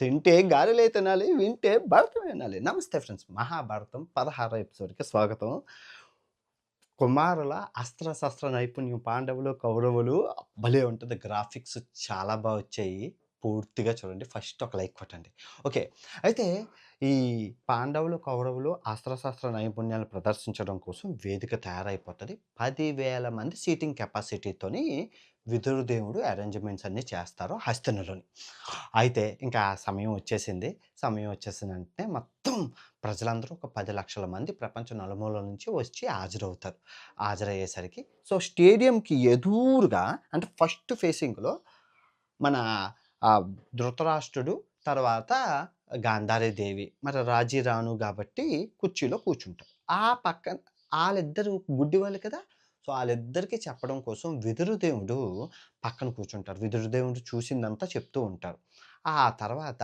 తింటే గారెలే తినాలి, వింటే భారతం వినాలి. నమస్తే ఫ్రెండ్స్. మహాభారతం 16 ఎపిసోడ్‌కి స్వాగతం. కుమారుల అస్త్రశస్త్ర నైపుణ్యం పాండవులు, కౌరవులు భలే ఉంటది. గ్రాఫిక్స్ చాలా వచ్చాయి. పూర్తిగా చూడండి. ఫస్ట్ ఒక లైక్ కొట్టండి. ఓకే. అయితే ఈ పాండవులు, కౌరవులు అస్త్రశస్త్ర నైపుణ్యాలు ప్రదర్శించడం కోసం వేదిక తయారైపోతది. 10,000 మంది సీటింగ్ కెపాసిటీతోని విదురుదేవుడు అరేంజ్‌మెంట్స్ అన్నీ చేస్తారు హస్తినలోని. అయితే ఇంకా ఆ సమయం వచ్చేసింది. సమయం వచ్చేసిన వెంటనే మొత్తం ప్రజలందరూ ఒక 10,00,000 మంది ప్రపంచం నలుమూలల నుంచి వచ్చి హాజరవుతారు. హాజరయ్యేసరికి స్టేడియంకి ఎదురుగా అంటే ఫస్ట్ ఫేసింగ్‌లో మన ధృతరాష్ట్రుడు, తర్వాత గాంధారీదేవి మరి రాజీ రాను గాబట్టి కుర్చీలో కూర్చుంటారు. ఆ పక్కన ఆళ్ళిద్దరూ గుడ్డివాళ్ళు కదా! సో, ఆళ్ళిద్దరికీ చెప్పడం కోసం విదురుదేవుడు పక్కన కూర్చుంటారు. విదురుదేవుడు చూసిందంతా చెప్తూ ఉంటారు. ఆ తర్వాత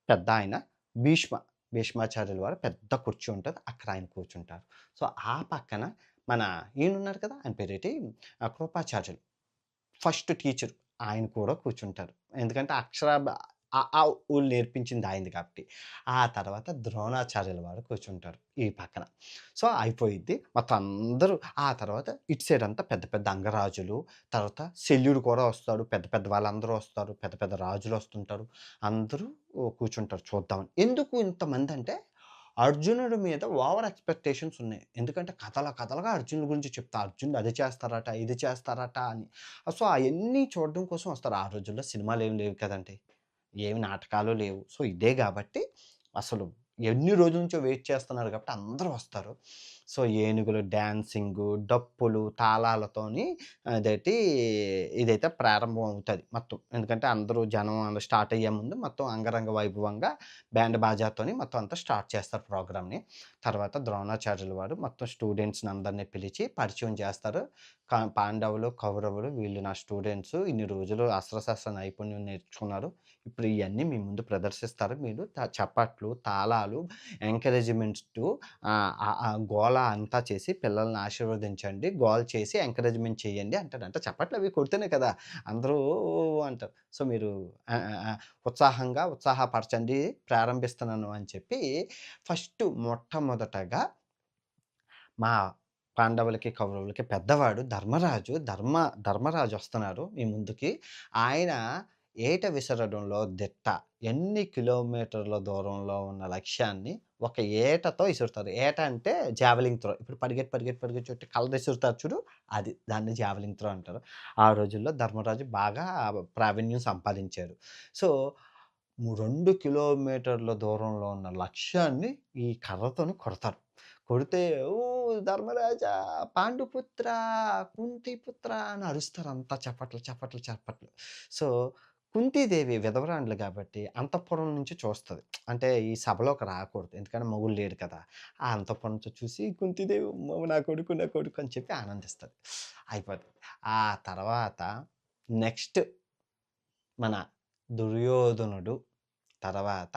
పెద్దాయన భీష్మ, భీష్మాచార్యుల వారు పెద్ద కుర్చీ ఉంటది. అక్కడ ఆయన కూర్చుంటారు. సో, ఆ పక్కన మన ఈయనున్నారు కదా! ఆయన పేరేటి కృపాచార్యులు. First teacher. ఆయన కూడా కూర్చుంటారు. ఎందుకంటే అ, ఆ, ఉ నేర్పించింది ఆయనది కాబట్టి. ఆ తర్వాత ద్రోణాచార్యుల వారు కూర్చుంటారు ఈ పక్కన. సో, అయిపోయిద్ది. మొత్తం అందరూ ఆ తర్వాత ఇటు సైడ్ అంతా పెద్ద పెద్ద అంగరాజులు, తర్వాత శల్యుడు కూడా వస్తాడు. పెద్ద పెద్ద వాళ్ళందరూ వస్తారు. పెద్ద పెద్ద రాజులొస్తుంటారు. అందరూ కూర్చుంటారు చూద్దామని. ఎందుకు ఇంతమందంటే అర్జునుడి మీద ఓవర్ ఎక్స్‌పెక్టేషన్స్ ఉన్నాయి. ఎందుకంటే కథలుగా అర్జునుడి గురించి చెప్తా. అర్జునుడు అది చేస్తారట, ఇది చేస్తారట అని. సో, అయన్నీ చూడడం కోసం వస్తారు. ఆ రోజుల్లో సినిమాలేమి లేవు కదండీ! ఏమి నాటకాలు లేవు. సో, ఇదే గాబట్టి అసలు ఎన్ని రోజుల నుంచో వెయిట్ చేస్తున్నారు గాబట్టి అందరూ వస్తారు. సో, ఏనుగులు డాన్సింగు, డప్పులు, తాళాలతోని అదేటి ఇదైతే ప్రారంభం అవుతది మొత్తం. ఎందుకంటే అందరూ జనం స్టార్ట్ అయ్యే ముందు మొత్తం అంగరంగ వైభవంగా బ్యాండ్ బాజాతోని మొత్తం అంతా స్టార్ట్ చేస్తారు ప్రోగ్రామ్‌ని. తర్వాత ద్రోణాచార్యుల వారు మొత్తం స్టూడెంట్స్‌ని అందరిని పిలిచి పరిచయం చేస్తారు. పాండవులు, కౌరవులు వీళ్ళు నా స్టూడెంట్సు. ఇన్ని రోజులు అస్త్రశస్త్ర నైపుణ్యం నేర్చుకున్నారు. ఇప్పుడు ఇయన్నీ మీ ముందు ప్రదర్శిస్తారు. మీరు చప్పట్లు, తాళాలు, ఎంకరేజ్‌మెంట్సు గోల అంతా చేసి పిల్లల్ని ఆశీర్వదించండి. గోల చేసి ఎంకరేజ్‌మెంట్ చేయండి అంటాడు. అంటే చప్పట్లవి కొడితేనే కదా! అందరూ అంటారు. సో, మీరు ఆహ్, ఆహ్, ఆహ్, ఉత్సాహపరచండి ప్రారంభిస్తున్నాను అని చెప్పి మొట్టమొదటగా మా పాండవులకి, కౌరవులకి పెద్దవాడు ధర్మరాజు వస్తున్నారు మీ ముందుకి. ఆయన ఏట విసరడంలో దిట్ట. ఎన్ని కిలోమీటర్ల దూరంలో ఉన్న లక్ష్యాన్ని ఒక ఏటతో ఇసురుతారు. ఏట అంటే జావెలింగ్ త్రో. ఇప్పుడు పరిగెట్టి చుట్టి కలర్ ఇసురుతారు చూడు అది. దాన్ని జావెలింగ్ త్రో అంటారు. ఆ రోజుల్లో ధర్మరాజు బాగా ప్రావీణ్యం సంపాదించారు. సో, 2 కిలోమీటర్ల దూరంలో ఉన్న లక్ష్యాన్ని ఈ కర్రతోని కొడతారు. కొడితే ఓహ్! ధర్మరాజా, పాండుపుత్ర, కుంతిపుత్ర అని అరుస్తారంతా చప్పట్లు. సో, కుంతీదేవి విధవరాండ్లు గాబట్టి అంతఃపురం నుంచి చూస్తది. అంటే ఈ సభలోకి రాకూడదు. ఎందుకంటే మొగుడు లేడు కదా! ఆ అంతఃపురం నుంచి చూసి కుంతీదేవి అమ్మో! నా కొడుకు అని చెప్పి ఆనందిస్తది. అయిపోతది. ఆ తర్వాత నెక్స్ట్ మన దుర్యోధనుడు, తర్వాత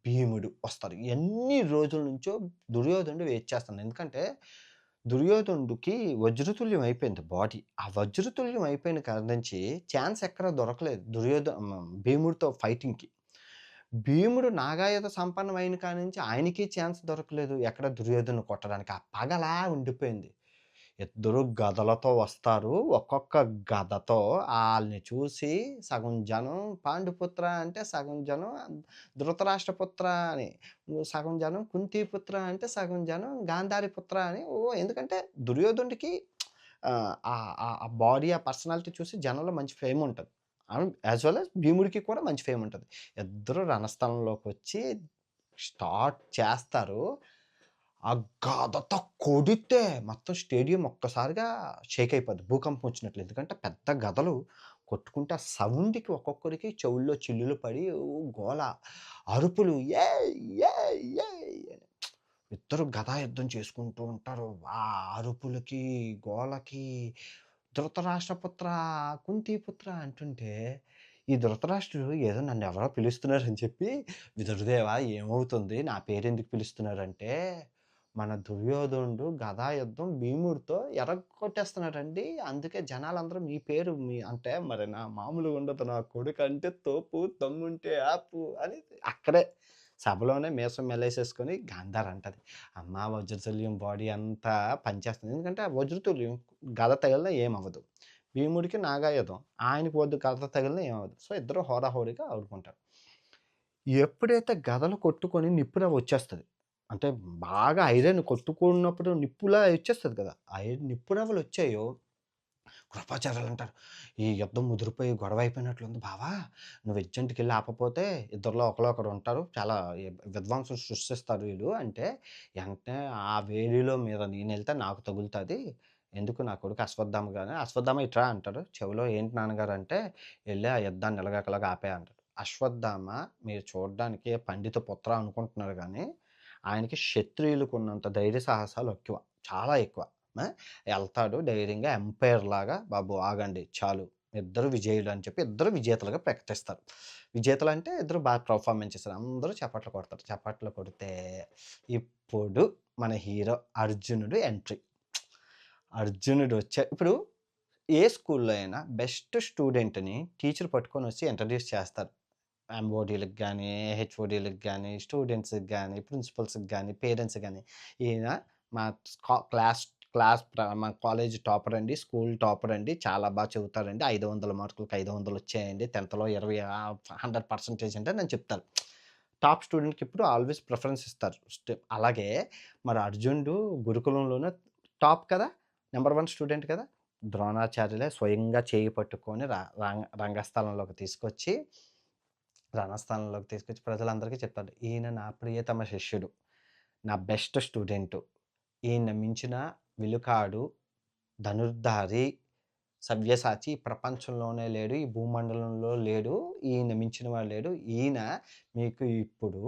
భీముడు వస్తారు. ఎన్ని రోజుల నుంచో దుర్యోధనుడు వెయిట్ చేస్తున్నాడు. ఎందుకంటే దుర్యోధనుడికి వజ్రతుల్యం అయిపోయింది బాడీ. ఆ వజ్రతుల్యం అయిపోయిన కాడ నుంచి ఛాన్స్ ఎక్కడ దొరకలేదు. భీముడితో ఫైటింగ్‌కి. భీముడు నాగాయుధ సంపన్నం కాడ నుంచి ఆయనకి ఛాన్స్ దొరకలేదు. ఎక్కడ దుర్యోధనుడిని కొట్టడానికి. ఆ పగలా ఉండిపోయింది. ఇద్దరు గదలతో వస్తారు. ఒక్కొక్క గదతో ఆళ్ళని చూసి సగం జనం పాండుపుత్ర అంటే సగం జనం ధృతరాష్ట్రపుత్ర అని. సగం జనం కుంతీపుత్ర అంటే సగం జనం గాంధారీపుత్ర అని. ఎందుకంటే దుర్యోధనుడికి ఆ బాడీ, ఆ పర్సనాలిటీ చూసి జనంలో మంచి ఫేమ్ ఉంటది. యాస్ వెల్ యాస్ భీముడికి కూడా మంచి ఫేమ్ ఉంటది. ఇద్దరు రణస్థలంలోకొచ్చి స్టార్ట్ చేస్తారు. ఆ గదతో కొడితే మొత్తం స్టేడియం ఒక్కసారిగా షేక్ అయిపోద్ది. భూకంపం వచ్చినట్లు. ఎందుకంటే పెద్ద గదలు కొట్టుకుంటే ఆ సౌండ్‌కి ఒక్కొక్కరికి చెవుల్లో చిల్లులు పడి గోల, అరుపులు ఏయ్! ఏయ్! ఏయ్! అని. ఇద్దరు గదా యుద్ధం చేసుకుంటూ ఉంటారు. ఆ అరుపులకి, గోలకి ధృతరాష్ట్రపుత్ర, కుంతీపుత్ర అంటుంటే, ఈ ధృతరాష్ట్రుడు ఏదో నన్నెవరో పిలుస్తున్నారని చెప్పి, విదురుదేవా ఏమవుతుంది? నా పేరెందుకు పిలుస్తున్నారంటే, మన దుర్యోధనుడు గదా యుద్ధం భీముడితో ఎరగొట్టేస్తున్నాడండి. అందుకే జనాలందరూ మీ పేరు అంటే మరి నా మామూలుగా ఉండదు. నా కొడుకంటే తోపు, దమ్ముంటే ఆపు అని అక్కడే సభలోనే మీసం మెలేసేసుకొని గాంధారి అంటది. అమ్మ వజ్రతుల్యం బాడీ అంతా పనిచేస్తుంది. ఎందుకంటే ఆ వజ్రతుల్యం గద తగిలినా ఏమవ్వదు. భీముడికి నాగాయుధం. ఆయనకి గద తగిలినా ఏమవ్వదు. సో, ఇద్దరు హోరాహోరీగా ఆడుకుంటారు. ఎప్పుడైతే గదలు కొట్టుకొని నిప్పురవ్వ వచ్చేస్తది. అంటే బాగా ఐరన్ కొట్టుకున్నప్పుడు నిప్పులా వచ్చేస్తది కదా! నిప్పురవ్వలొచ్చాయో కృపాచార్యులంటారు, "ఈ యుద్ధం ముదిరిపోయి గొడవ అయిపోయినట్లుంది బావా! నువ్వు అర్జెంట్‌కెళ్ళి ఆపపోతే ఇద్దరిలో ఒకళ్ళు ఒకరు ఉంటారు. చాలా విధ్వంసం సృష్టిస్తారు ఈళ్ళు" అంటే, వెంటనే ఆ వేడిలో మీద నేనెళ్తే నాకు తగులుతది. ఎందుకు నా కొడుకు అశ్వత్థామ గాని, "అశ్వత్థామ ఇట్రా" అంటాడు. చెవిలో, "ఏంటి నాన్నగారు" అంటే, "ఎళ్లి ఆ యుద్ధాన్ని ఎలాగోకలాగా ఆపేయి" అంటాడు. అశ్వత్థామ మీరు చూడ్డానికి పండిత పుత్ర అనుకుంటున్నారు గానీ, ఆయనకి క్షత్రియులకున్నంత ధైర్య సాహసాలు ఎక్కువ. చాలా ఎక్కువ. ఆ! ఎళ్తాడు ధైర్యంగా ఎంపైర్‌లాగా, "బాబు ఆగండి చాలు. ఇద్దరు విజయులు" అని చెప్పి ఇద్దరు విజేతలుగా ప్రకటిస్తారు. విజేతలంటే ఇద్దరు బాగా పెర్ఫార్మన్స్ చేశారు. అందరూ చప్పట్లు కొడతారు. చప్పట్లు కొడితే ఇప్పుడు మన హీరో అర్జునుడు ఎంట్రీ. ఇప్పుడు ఏ స్కూల్‌లో అయినా బెస్ట్ స్టూడెంట్‌ని టీచర్ పట్టుకొనొచ్చి ఇంట్రడ్యూస్ చేస్తారు. ఎంఓడీ‌లకి గానీ, హెచ్ఓడీ‌లకి గానీ, స్టూడెంట్స్‌కి గానీ, ప్రిన్సిపల్స్‌కి గానీ, పేరెంట్స్‌కి గానీ, ఈయన మా క్లాస్ క్లాస్ మా కాలేజ్ టాపర్ అండి, స్కూల్ టాపర్ అండి, చాలా చదువుతాడండి, 500 మార్కులకి 500 వచ్చాయండి, 10థ్‌లో 100% అంటే నేను చెప్తాను. టాప్ స్టూడెంట్‌కి ఎప్పుడు ఆల్వేస్ ప్రిఫరెన్స్ ఇస్తారు. అలాగే మరి అర్జునుడు గురుకులంలోనే టాప్ కదా! నంబర్ 1 స్టూడెంట్ కదా! ద్రోణాచార్యులే స్వయంగా చేయి పట్టుకొని రంగస్థలంలోకి తీసుకొచ్చి ప్రజలందరికీ చెప్తాడు. ఈయన నా ప్రియతమ శిష్యుడు. నా బెస్ట్ స్టూడెంటు. ఈయన్ని మించిన విలుకాడు, ధనుర్ధారి, సవ్యసాచి ఈ ప్రపంచంలోనే లేడు. ఈ భూమండలంలో లేడు. ఈయన మించిన వాడు లేడు. ఈయన మీకు ఇప్పుడు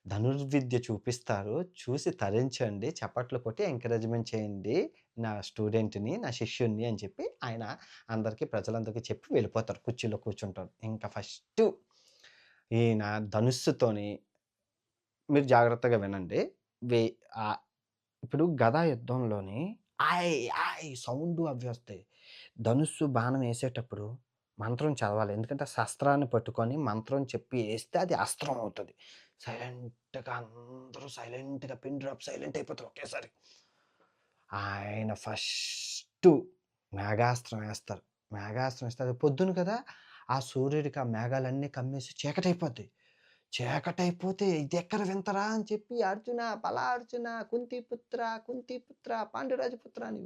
ధనుర్విద్య చూపిస్తారు. చూసి తరించండి. చప్పట్లు కొట్టి ఎంకరేజ్‌మెంట్ చేయండి. నా స్టూడెంట్‌ని, నా శిష్యుడిని అని చెప్పి ఆయన ప్రజలందరికీ చెప్పి వెళ్ళిపోతారు. కుర్చీలో కూర్చుంటారు. ఇంకా ఫస్టు ఈయన ధనుస్సుతోని మీరు జాగ్రత్తగా వినండి. వే ఆహ్, ఇప్పుడు గదా యుద్ధంలోని ఆయ్! ఆయ్! సౌండు అవి వస్తాయి. ధనుస్సు బాణం ఏసేటప్పుడు మంత్రం చదవాలి. ఎందుకంటే శస్త్రాన్ని పట్టుకొని మంత్రం చెప్పి ఏస్తే అది అస్త్రం అవుతది. సైలెంట్‌గా అందరూ సైలెంట్‌గా పిన్ డ్రాప్ సైలెంట్ అయిపోతారు ఒకేసారి. ఆయన ఫస్టు మేఘాస్త్రం ఏస్తారు. మేఘాస్త్రం ఏస్తే అది పొద్దున కదా! ఆ సూర్యుడికి ఆ మేఘాలన్నీ కమ్మేసి చీకటైపోద్ది. చీకటైపోతే ఇదెక్కడ వింతరా అని చెప్పి అర్జున, బలా అర్జున, కుంతిపుత్ర, కుంతిపుత్ర, పాండురాజపుత్ర అని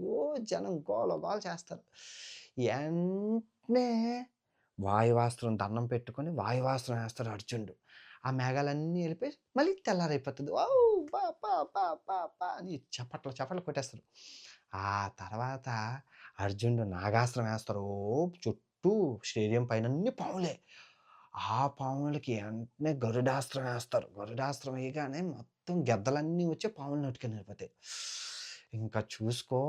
జనం గోల గోల చేస్తారు. ఎంటనే వాయువాస్త్రం దండం పెట్టుకొని వాయువాస్త్రం ఏస్తాడు అర్జునుడు. ఆ మేఘాలన్నీ ఎళ్ళిపోయి మళ్ళీ తెల్లారైపోతది. వావ్! పా పా పా పా పా అని చప్పట్లు చప్పట్లు కొట్టేస్తారు. ఆ తర్వాత అర్జునుడు నాగాస్త్రం ఏస్తారు. చుట్టూ స్టేడియం పైనన్ని పాములే. ఆ పాములకి వెంటనే గరుడాస్త్రం ఏస్తారు. గరుడాస్త్రం ఎయగానే మొత్తం గెద్దలన్నీ వచ్చి పాములను నెట్టుకొని ఎళ్ళిపోతాయి. ఇంకా చూసుకో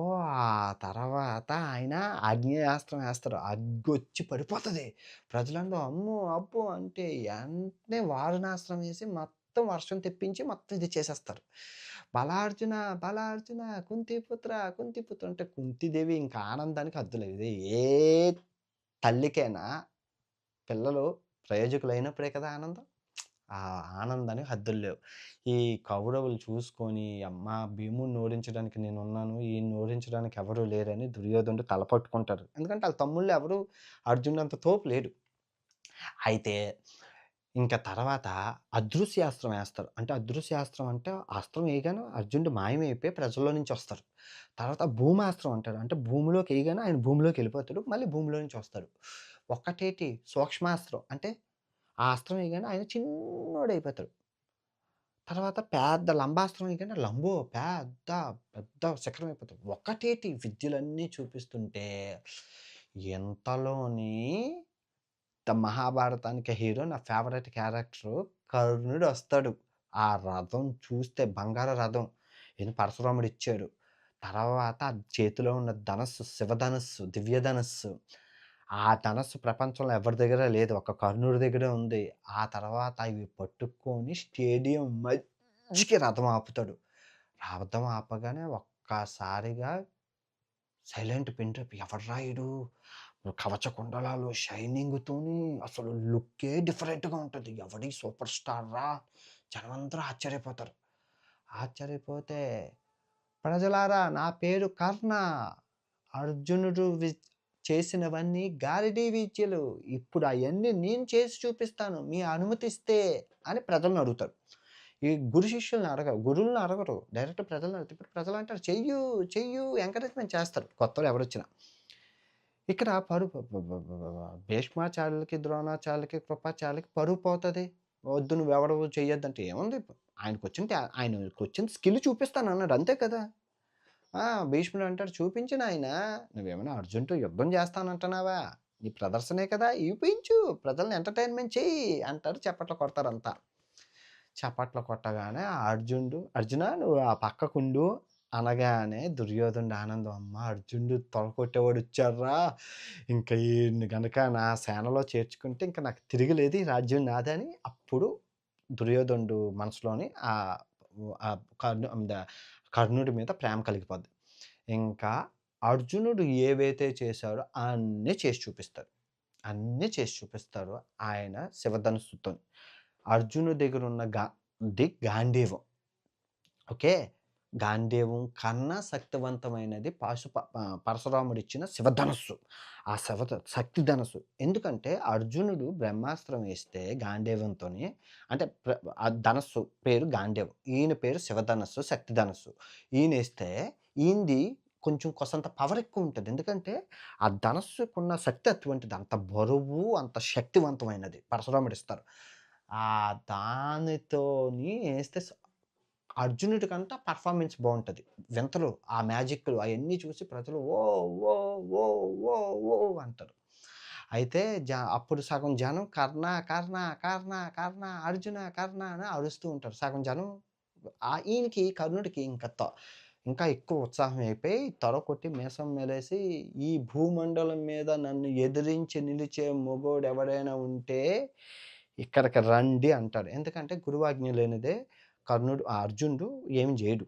ఆ తర్వాత ఆయన ఆగ్నేయాస్త్రం ఏస్తారు. అగ్గొచ్చి పడిపోతది. ప్రజలందరూ అమ్మో! అబ్బో! అంటే వెంటనే వారుణాస్త్రం ఏసి మొత్తం వర్షం తెప్పించి మొత్తం ఇది చేసేస్తారు. బలార్జున, బలార్జున, కుంతిపుత్ర, కుంతిపుత్ర అంటే కుంతీదేవి ఇంకా ఆనందానికి హద్దులేదు. ఇది ఏ తల్లికైనా పిల్లలు ప్రయోజకులైనప్పుడే కదా ఆనందం. ఆ ఆనందానికి హద్దులు లేవు. ఈ కౌరవులు చూసుకొని, అమ్మా! భీముడిని ఓడించడానికి నేనున్నాను. ఈయన్ని ఓడించడానికి ఎవరు లేరని దుర్యోధనుడు తలపట్టుకుంటారు. ఎందుకంటే ఆళ్ళ తమ్ముళ్ళు ఎవరు అర్జునుడంత తోపు లేడు. అయితే ఇంక తర్వాత అదృశ్యాస్త్రం ఏస్తారు. అంటే అదృశ్యాస్త్రం అంటే అస్త్రం ఎయగానే అర్జునుడు మాయమైపోయి ప్రజల్లో నుంచి వస్తారు. తర్వాత భూమాస్త్రం అంటాడు. అంటే భూమిలోకి ఎయగానే ఆయన భూమిలోకెళ్ళిపోతాడు. మళ్ళీ భూమిలో నుంచి వస్తాడు. ఒక్కటేటి సూక్ష్మాస్త్రం అంటే ఆ అస్త్రం ఎయగానే ఆయన చిన్నోడయిపోతాడు. తర్వాత పెద్ద లంబాస్త్రం ఎయగానే పెద్ద శిఖరం అయిపోతాడు. ఒక్కటేటి విద్యలన్నీ చూపిస్తుంటే ఇంతలోని మహాభారతానికి హీరో నా ఫేవరెట్ క్యారెక్టరు కర్ణుడొస్తాడు. ఆ రథం చూస్తే బంగారు రథం. ఏదో పరశురాముడిచ్చాడు. తర్వాత ఆ చేతిలో ఉన్న ధనస్సు శివధనస్సు, దివ్య ధనస్సు. ఆ ధనస్సు ప్రపంచంలో ఎవరి దగ్గర లేదు. ఒక్క కర్ణుడి దగ్గరే ఉంది. ఆ తర్వాత ఇవి పట్టుకొని స్టేడియం మధ్యకి రథం ఆపుతాడు. అబద్ధం ఆపగానే ఒక్కసారిగా సైలెంట్ పిన్ డ్రాప్. ఎవర్రా ఈడు? కవచకుండలాలు షైనింగ్‌తోని అసలు లుక్కే డిఫరెంట్‌గా ఉంటది. ఎవడీ సూపర్ స్టార్ రా! జనమందరూ ఆశ్చర్యపోతారు. ఆశ్చర్యపోతే, ప్రజలారా నా పేరు కర్ణ. అర్జునుడు చేసినవన్నీ గారడీ విద్యలు. ఇప్పుడు అయన్నీ నేను చేసి చూపిస్తాను. మీ అనుమతిస్తే అని ప్రజల్ని అడుగుతారు. ఈ గురు శిష్యుల్ని అడగరు. గురువుల్ని అడగరు. డైరెక్ట్ ప్రజల్ని అడుగుతారు. ఇప్పుడు ప్రజలంటారు చెయ్యు, చెయ్యు ఎంకరేజ్‌మెంట్ చేస్తారు కొత్తోళ్ళు ఎవరొచ్చినా. ఇక్కడ పరువు భీష్మాచార్యులకి, ద్రోణాచార్యులకి, కృపాచార్యులకి పరువు పోతది. వద్దు నువ్వెవడవు చెయ్యొద్దంటే ఏముంది? ఆయనకొచ్చిన స్కిల్ చూపిస్తానన్నాడు అంతే కదా! ఆ! భీష్ముడు అంటాడు చూపించు నాయనా! నువ్వేమైనా అర్జున్‌తో యుద్ధం చేస్తానంటున్నావా? నీ ప్రదర్శనే కదా! చూపించు. ప్రజల్ని ఎంటర్‌టైన్‌మెంట్ చెయ్యి అంటారు. చప్పట్లు కొడతారంతా. చప్పట్లు కొట్టగానే అర్జునుడు, "అర్జునా నువ్వు ఆ పక్కకుండు" అనగానే దుర్యోధనుడి ఆనందం. అమ్మ అర్జునుడు తొడగొట్టేవాడొచ్చాడ్రా! ఇంక ఈడిని గనక నా సేనలో చేర్చుకుంటే ఇంక నాకు తిరగలేదు. ఈ రాజ్యం నాదని అప్పుడు దుర్యోధనుడు మనసులోని ఆహ్, కర్ణు ద కర్ణుడి మీద ప్రేమ కలిగిపోద్ది. ఇంకా అర్జునుడు ఏవైతే చేశాడో అన్నీ చేసి చూపిస్తాడు. అన్నీ చేసి చూపిస్తాడు ఆయన శివధనుస్సుతోని. అర్జునుడి దగ్గరున్న గాంధీవం. ఓకే. గాంధీవం కన్నా శక్తివంతమైనది పరశురాముడిచ్చిన శివధనస్సు. ఆ శక్తి ధనస్సు. ఎందుకంటే అర్జునుడు బ్రహ్మాస్త్రం వేస్తే గాంధీవంతోని అంటే ఆ ధనస్సు పేరు గాంధీవం. ఈయన పేరు శివధనస్సు, శక్తి ధనస్సు. ఈయనేస్తే ఈయనది కొంచెం కొసంత పవర్ ఎక్కువుంటది. ఎందుకంటే ఆ ధనస్సుకున్న శక్తి అటువంటిది. అంత బరువు, అంత శక్తివంతమైనది పరశురాముడిస్తారు. దానితోని ఏస్తే అర్జునుడికంట పర్ఫార్మెన్స్ బావుంటది. వింతలు, ఆ మ్యాజిక్కులు అయన్నీ చూసి ప్రజలు ఓహ్! ఓహ్! ఓహ్! ఓహ్! ఓహ్! అంటారు. అయితే అప్పుడు సగం జనం కర్ణ, కర్ణ, కర్ణ, కర్ణ, అర్జున కర్ణ అని అరుస్తూ ఉంటారు. సగం జనం ఈయనకి కర్ణుడికి ఇంకా ఎక్కువ ఉత్సాహం అయిపోయి తొడ కొట్టి మీసం మెలేసి, "ఈ భూమండలం మీద నన్ను ఎదిరించి నిలిచే మొగోడెవడైనా ఉంటే ఇక్కడికి రండి" అంటాడు. ఎందుకంటే గురువాజ్ఞ లేనిదే అర్జునుడు ఏమి జేయడు.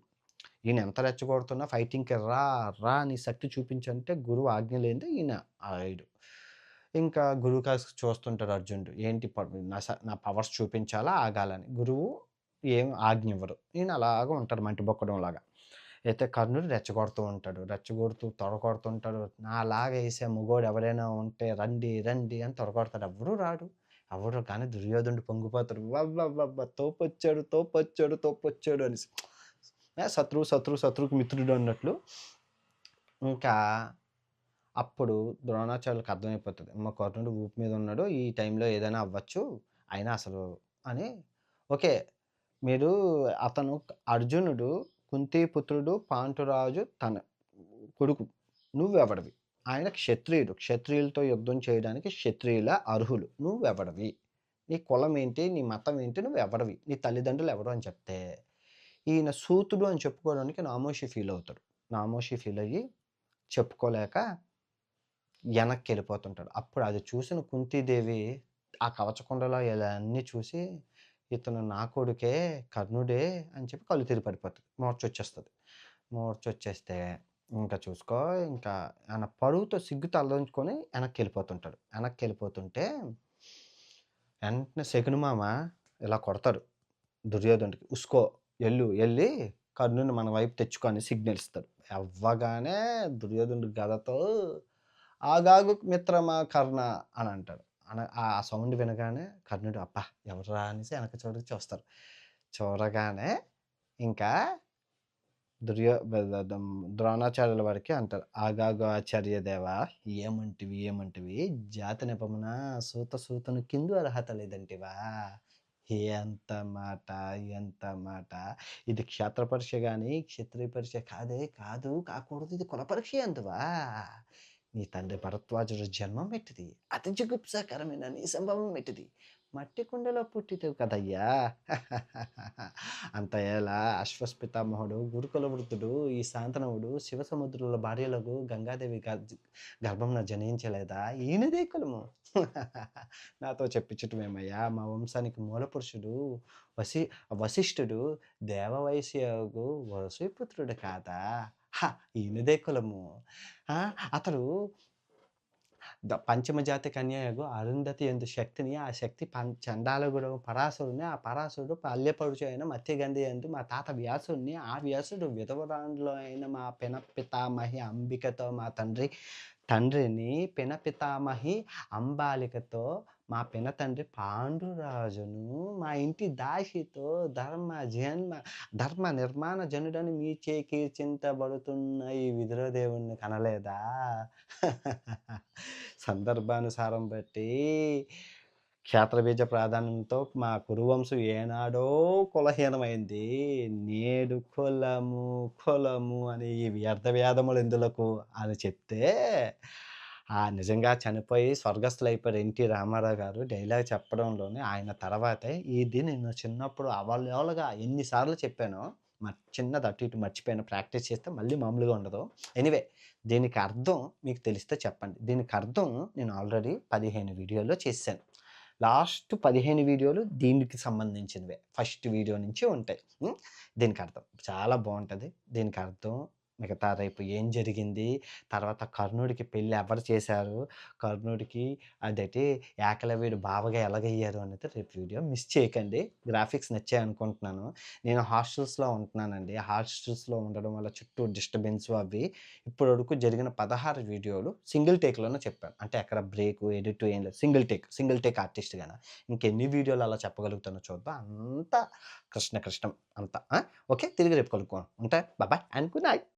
ఈయన ఎంత రెచ్చగొడుతున్నా ఫైటింగ్‌కి రా, రా నీ శక్తి చూపించంటే గురువు ఆజ్ఞ లేనిదే ఈయన ఆగడు. ఇంకా గురువు కాసి చూస్తుంటాడు అర్జునుడు. ఏంటి నా పవర్స్ చూపించాలా? ఆగాలని. గురువు ఏం ఆజ్ఞ ఇవ్వరు. ఈయన అలాగా ఉంటాడు మంటి బొక్కడంలాగా. అయితే కర్ణుడు రెచ్చగొడుతూ ఉంటాడు. రెచ్చగొడుతూ తొడగొడుతుంటాడు. నాలాగా ఏసే మొగోడు ఎవరైనా ఉంటే రండి, రండి అని తొడగొడతాడు. ఎవ్వరు రాడు. ఎవరు కానీ దుర్యోధనుడు పొంగిపోతాడు. అబ్బబ్బబ్బబ్బ! తోపొచ్చాడు, తోపొచ్చాడు, తోపొచ్చాడు అనేసి. శత్రువుకి మిత్రుడు అన్నట్లు. ఇంకా అప్పుడు ద్రోణాచార్యులకు అర్థమైపోతది. కర్ణుడు ఊపు మీద ఉన్నాడు. ఈ టైంలో ఏదైనా అవ్వచ్చు. అయినా అసలు అని ఓకే. మీరు అతను అర్జునుడు కుంతీపుత్రుడు, పాండురాజు తన కొడుకు. నువ్వెవడివి? ఆయన క్షత్రియుడు. క్షత్రియులతో యుద్ధం చేయడానికి క్షత్రియుల అర్హులు. నువ్వెవడివి? నీ కులం ఏంటి? నీ మతం ఏంటి? నువ్వెవడివి? నీ తల్లిదండ్రులు ఎవరు అని చెప్తే, ఈయన సూతుడు అని చెప్పుకోవడానికి నామోషి ఫీల్ అవుతాడు. నామోషి ఫీల్ అయ్యి చెప్పుకోలేక ఎనక్కెళ్ళిపోతుంటాడు. అప్పుడు అది చూసిన కుంతీదేవి ఆ కవచకుండలో ఇయన్నీ చూసి, ఇతను నా కొడుకే, కర్ణుడే అని చెప్పి కళ్ళు తిరిగి పడిపోతది. మూర్ఛొచ్చేస్తది. మూర్ఛొచ్చేస్తే ఇంక చూసుకో ఇంకా ఆయన పరువుతో సిగ్గు తలదించుకొని ఎనక్కెళ్ళిపోతుంటాడు. ఎనక్కెళ్ళిపోతుంటే వెంటనే శకునమామ ఇలా కొడతాడు దుర్యోధనుడికి. "ఉస్కో ఎళ్లి కర్ణుడిని మన వైపు తెచ్చుకో" అని సిగ్నల్ ఇస్తాడు. అవ్వగానే దుర్యోధనుడు గదతో "ఆగాగు మిత్రమా కర్ణ" అని అంటాడు. ఆ సౌండ్ వినగానే కర్ణుడు అబ్బా! ఎవర్రా అనేసి వెనక చూస్తారు. చూడగానే ఇంకా ద్రోణాచార్యుల వారికి అంటారు. "ఆగాగు ఆచార్యదేవా ఏమంటివి? జాతి నెపమున సూతను కిందు అర్హత లేదంటివా? ఎంత మాట, ఎంత మాట! ఇది క్షేత్ర పరీక్ష గాని క్షత్రియ పరీక్ష కాకూడదు ఇది కుల పరీక్ష అందువా? నీ తండ్రి భరద్వాజుడు జన్మం ఎట్టిది? అతి జుగుప్సాకరమైన నీ సంభవం ఎట్టిది? మట్టి కుండలో పుట్టితివి కదయ్యా! అంత ఎలా అశ్వస్ పితామహుడు, గురుకుల వృద్ధుడు, ఈ శాంతనువుడు శివసముద్రుల భార్యలగు గంగాదేవి గర్భమున జనించలేదా? ఈయనదే కులము. నాతో చెప్పించటమేమయ్యా! మా వంశానికి మూలపురుషుడు వసి వశిష్ఠుడు దేవవైశ్యగు వసూపుత్రుడు కాదా? ఈయనదే కులము. ఆ! అతడు పంచమజాతి కన్యయగు అరుంధతి యందు శక్తిని, ఆ శక్తి చండాలగుడగు పరాశరుడిని, ఆ పరాశరుడు బాల్యపడుచు అయిన మత్స్యగంధి యందు మా తాత వ్యాసుడిని, ఆ వ్యాసుడు విధవరాండ్లో అయిన మా పితామహి అంబికతో మా తండ్రిని పితామహి అంబాలికతో మా పినతండ్రి పాండురాజును మా ఇంటి దాసితో ధర్మ నిర్మాణ జనుడని మీచే కీర్తించబడుతున్న ఈ విదురదేవుణ్ణి కనలేదా? సందర్భానుసారం బట్టి క్షేత్రబీజ ప్రాధాన్యంతో మా కురువంశం ఏనాడో కులహీనమైంది. నేడు కులము అని ఈ వ్యర్థ వేదములు ఎందులకు అని చెప్తే, నిజంగా చనిపోయి స్వర్గస్థులైపోయారు ఎన్టీ రామారావు గారు డైలాగ్ చెప్పడంలోనే ఆయన తర్వాతే ఇది నేను చిన్నప్పుడు అవలీలగా ఎన్ని సార్లు చెప్పానో, చిన్నది అటు ఇటు మర్చిపోయాను. ప్రాక్టీస్ చేస్తే మళ్ళీ మామూలుగా ఉండదు. ఎనీవే దీనికి అర్థం మీకు తెలిస్తే చెప్పండి. దీనికి అర్థం నేను ఆల్రెడీ 15 వీడియోల్లో చేశాను. లాస్ట్ 15 వీడియోలు దీనికి సంబంధించినవే. ఫస్ట్ వీడియో నుంచి ఉంటాయి. దీనికి అర్థం చాలా బావుంటది. దీనికి అర్థం మిగతా రేపు ఏం జరిగింది, తర్వాత కర్ణుడికి పెళ్లి ఎవరు చేశారు, కర్ణుడికి అదేటి ఏకలవ్యుడు బావగా ఎలాగయ్యారు అనేది రేపు వీడియో మిస్ చేయకండి. గ్రాఫిక్స్ నచ్చాయి అనుకుంటున్నాను. నేను హాస్టల్స్‌లో ఉంటున్నానండి. హాస్టల్స్‌లో ఉండడం వల్ల చుట్టూ డిస్టర్బెన్స్ అవి ఇప్పటి వరకు జరిగిన 16 వీడియోలు సింగిల్ టేక్‌లోనే చెప్పాను. అంటే ఎక్కడ బ్రేకు, ఎడిట్ ఏం లేదు. సింగిల్ టేక్ ఆర్టిస్ట్‌గాన. ఇంకెన్ని వీడియోలు అలా చెప్పగలుగుతానో చూద్దాం. అంతా కృష్ణం అంతా. ఓకే. తిరిగి రేపు కలుద్దాం. ఉంటా. Bye and good night.